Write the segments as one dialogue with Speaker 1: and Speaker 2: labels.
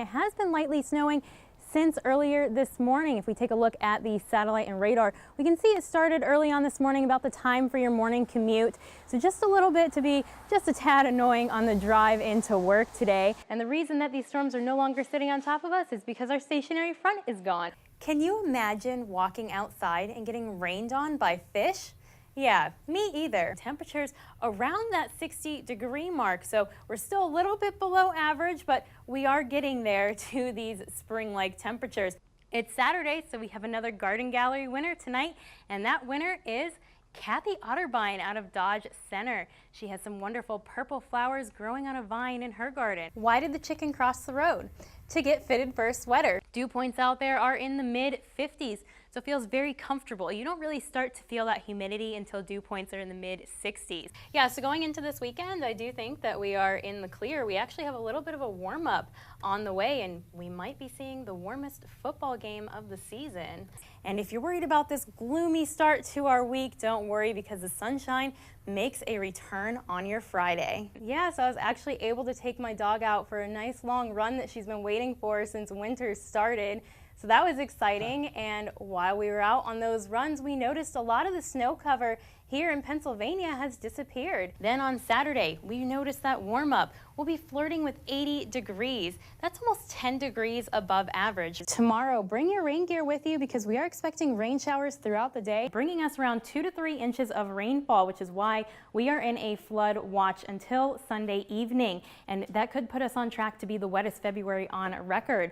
Speaker 1: It has been lightly snowing since earlier this morning. If we take a look at the satellite and radar, we can see it started early on this morning, about the time for your morning commute. So just a little bit to be just a tad annoying on the drive into work today. And the reason that these storms are no longer sitting on top of us is because our stationary front is gone. Can you imagine walking outside and getting rained on by fish? Yeah, me either. Temperatures around that 60-degree mark, so we're still a little bit below average, but we are getting there to these spring-like temperatures. It's Saturday, so we have another Garden Gallery winner tonight, and that winner is Kathy Otterbein out of Dodge Center. She has some wonderful purple flowers growing on a vine in her garden. Why did the chicken cross the road? To get fitted for a sweater. Dew points out there are in the mid-50s, so it feels very comfortable. You don't really start to feel that humidity until dew points are in the mid-60s. Yeah, so going into this weekend, I do think that we are in the clear. We actually have a little bit of a warm-up on the way, and we might be seeing the warmest football game of the season. And if you're worried about this gloomy start to our week, don't worry, because the sunshine makes a return on your Friday. Yeah, so I was actually able to take my dog out for a nice long run that she's been waiting for since winter started. So that was exciting, and while we were out on those runs, we noticed a lot of the snow cover here in Pennsylvania has disappeared. Then on Saturday, we noticed that warm up. We'll be flirting with 80 degrees. That's almost 10 degrees above average. Tomorrow, bring your rain gear with you because we are expecting rain showers throughout the day, bringing us around 2 to 3 inches of rainfall, which is why we are in a flood watch until Sunday evening. And that could put us on track to be the wettest February on record.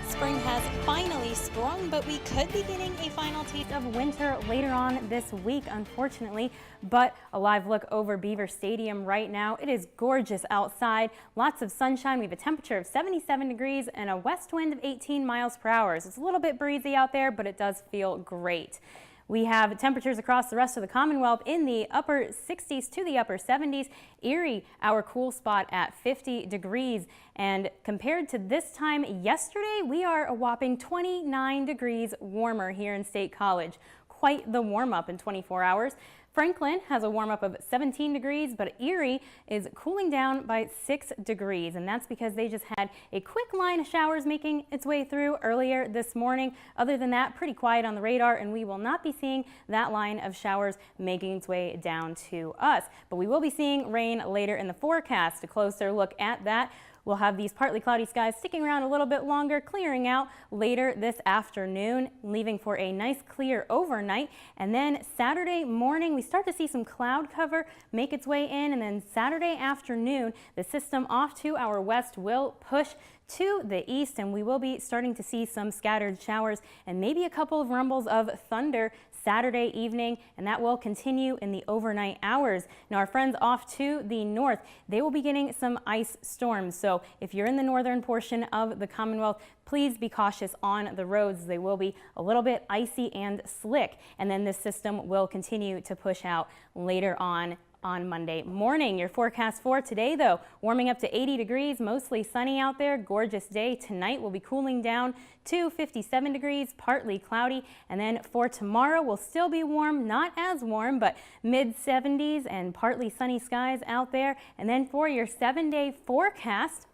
Speaker 1: Spring has finally sprung, but we could be getting a final taste of winter later on this week, unfortunately. But a live look over Beaver Stadium right now. It is gorgeous outside, lots of sunshine. We have a temperature of 77 degrees and a west wind of 18 miles per hour. So it's a little bit breezy out there, but it does feel great. We have temperatures across the rest of the Commonwealth in the upper 60s to the upper 70s. Erie, our cool spot at 50 degrees. And compared to this time yesterday, we are a whopping 29 degrees warmer here in State College. Quite the warm up in 24 hours. Franklin has a warm up of 17 degrees, but Erie is cooling down by 6 degrees, and that's because they just had a quick line of showers making its way through earlier this morning. Other than that, pretty quiet on the radar, and we will not be seeing that line of showers making its way down to us. But we will be seeing rain later in the forecast. A closer look at that. We'll have these partly cloudy skies sticking around a little bit longer, clearing out later this afternoon, leaving for a nice clear overnight. And then Saturday morning, we start to see some cloud cover make its way in. And then Saturday afternoon, the system off to our west will push to the east, and we will be starting to see some scattered showers and maybe a couple of rumbles of thunder Saturday evening, and that will continue in the overnight hours. Now our friends off to the north, they will be getting some ice storms. So if you're in the northern portion of the Commonwealth, please be cautious on the roads. They will be a little bit icy and slick, and then this system will continue to push out later on Monday morning. Your forecast for today, though, warming up to 80 degrees, mostly sunny out there, gorgeous day. Tonight we'll be cooling down to 57 degrees, partly cloudy, and then for tomorrow we'll still be warm, not as warm, but mid 70s and partly sunny skies out there. And then for your 7-day forecast,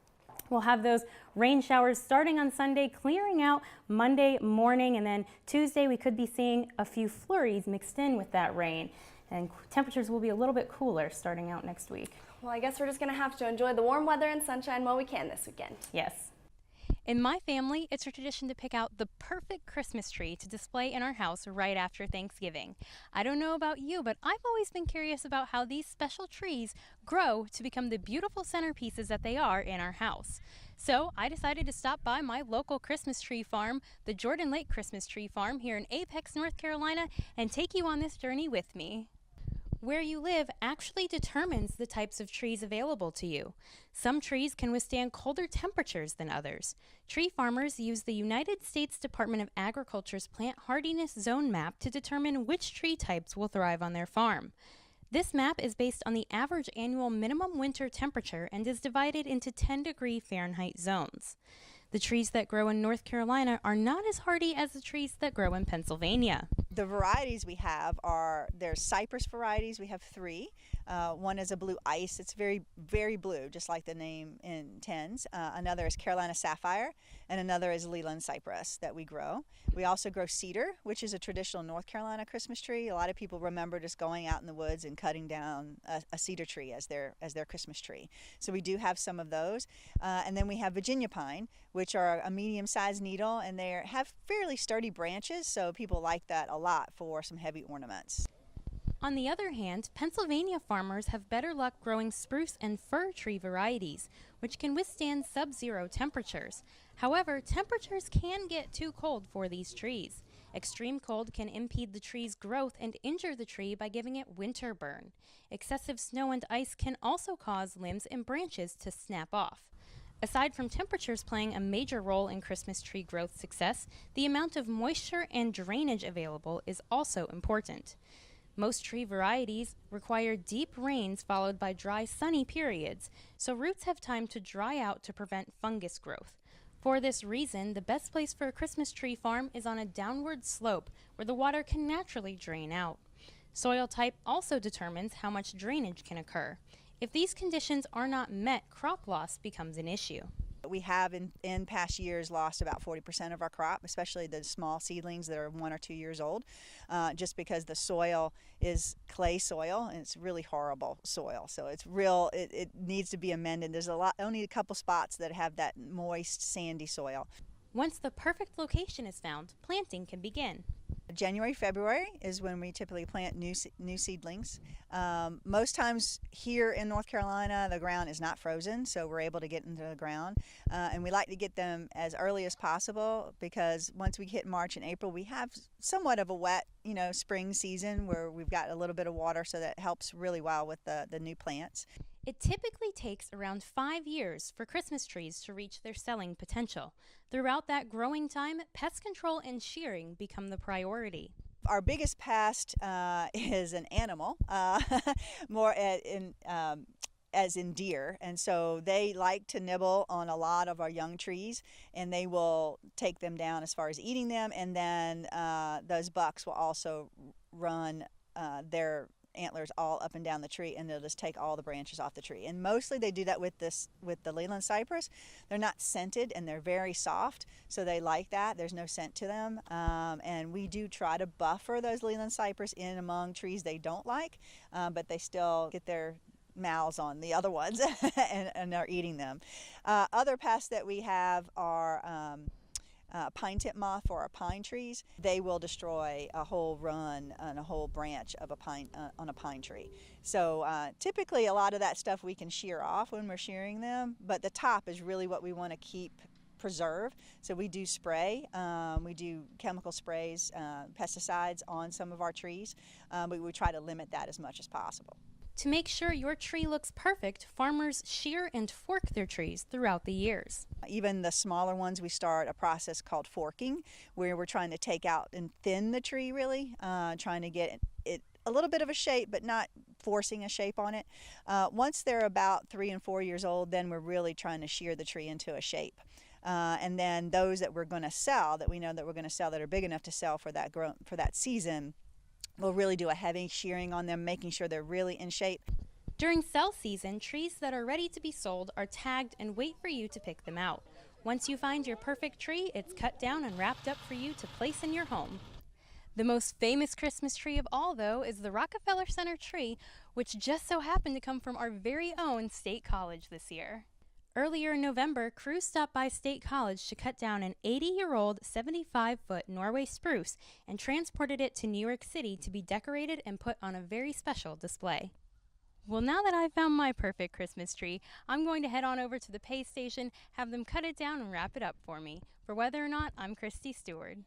Speaker 1: we'll have those rain showers starting on Sunday, clearing out Monday morning, and then Tuesday we could be seeing a few flurries mixed in with that rain. And temperatures will be a little bit cooler starting out next week.
Speaker 2: Well, I guess we're just going to have to enjoy the warm weather and sunshine while we can this weekend.
Speaker 1: Yes. In my family, it's a tradition to pick out the perfect Christmas tree to display in our house right after Thanksgiving. I don't know about you, but I've always been curious about how these special trees grow to become the beautiful centerpieces that they are in our house. So I decided to stop by my local Christmas tree farm, the Jordan Lake Christmas Tree Farm here in Apex, North Carolina, and take you on this journey with me. Where you live actually determines the types of trees available to you. Some trees can withstand colder temperatures than others. Tree farmers use the United States Department of Agriculture's Plant Hardiness Zone Map to determine which tree types will thrive on their farm. This map is based on the average annual minimum winter temperature and is divided into 10-degree Fahrenheit zones. The trees that grow in North Carolina are not as hardy as the trees that grow in Pennsylvania.
Speaker 3: The varieties we have there's cypress varieties. We have three. One is a blue ice. It's very, very blue, just like the name intends. Another is Carolina sapphire, and another is Leland cypress that we grow. We also grow cedar, which is a traditional North Carolina Christmas tree. A lot of people remember just going out in the woods and cutting down a cedar tree as their Christmas tree. So we do have some of those. And then we have Virginia pine, which are a medium-sized needle, and they have fairly sturdy branches, so people like that a lot for some heavy ornaments.
Speaker 1: On the other hand, Pennsylvania farmers have better luck growing spruce and fir tree varieties, which can withstand sub-zero temperatures. However, temperatures can get too cold for these trees. Extreme cold can impede the tree's growth and injure the tree by giving it winter burn. Excessive snow and ice can also cause limbs and branches to snap off. Aside from temperatures playing a major role in Christmas tree growth success, the amount of moisture and drainage available is also important. Most tree varieties require deep rains followed by dry, sunny periods, so roots have time to dry out to prevent fungus growth. For this reason, the best place for a Christmas tree farm is on a downward slope where the water can naturally drain out. Soil type also determines how much drainage can occur. If these conditions are not met, crop loss becomes an issue.
Speaker 3: We have in past years lost about 40% of our crop, especially the small seedlings that are 1 or 2 years old, just because the soil is clay soil and it's really horrible soil. So it needs to be amended. There's only a couple spots that have that moist, sandy soil.
Speaker 1: Once the perfect location is found, planting can begin.
Speaker 3: January, February is when we typically plant new seedlings. Most times here in North Carolina, the ground is not frozen, so we're able to get into the ground. And we like to get them as early as possible because once we hit March and April, we have somewhat of a wet, spring season where we've got a little bit of water, so that helps really well with the new plants.
Speaker 1: It typically takes around 5 years for Christmas trees to reach their selling potential. Throughout that growing time, pest control and shearing become the priority.
Speaker 3: Our biggest pest is an animal, more as in deer, and so they like to nibble on a lot of our young trees, and they will take them down as far as eating them, and then those bucks will also run their antlers all up and down the tree, and they'll just take all the branches off the tree. And mostly they do that with the Leland cypress. They're not scented and they're very soft, so they like that. There's no scent to them, and we do try to buffer those Leland cypress in among trees they don't like, but they still get their mouths on the other ones and are eating them. Other pests that we have are pine tip moth for our pine trees. They will destroy a whole run and a whole branch of a pine on a pine tree. So typically a lot of that stuff we can shear off when we're shearing them, but the top is really what we want to preserve. So we do spray, we do chemical sprays, pesticides on some of our trees, but we try to limit that as much as possible.
Speaker 1: To make sure your tree looks perfect, farmers shear and fork their trees throughout the years.
Speaker 3: Even the smaller ones, we start a process called forking, where we're trying to take out and thin the tree really, trying to get it a little bit of a shape, but not forcing a shape on it. Once they're about 3 and 4 years old, then we're really trying to shear the tree into a shape. And then those that we're going to sell, that we know that we're going to sell, that are big enough to sell for that season, we'll really do a heavy shearing on them, making sure they're really in shape.
Speaker 1: During sell season, trees that are ready to be sold are tagged and wait for you to pick them out. Once you find your perfect tree, it's cut down and wrapped up for you to place in your home. The most famous Christmas tree of all, though, is the Rockefeller Center tree, which just so happened to come from our very own State College this year. Earlier in November, crews stopped by State College to cut down an 80-year-old 75-foot Norway spruce and transported it to New York City to be decorated and put on a very special display. Well, now that I've found my perfect Christmas tree, I'm going to head on over to the pay station, have them cut it down and wrap it up for me. For Whether or Not, I'm Kristy Steward.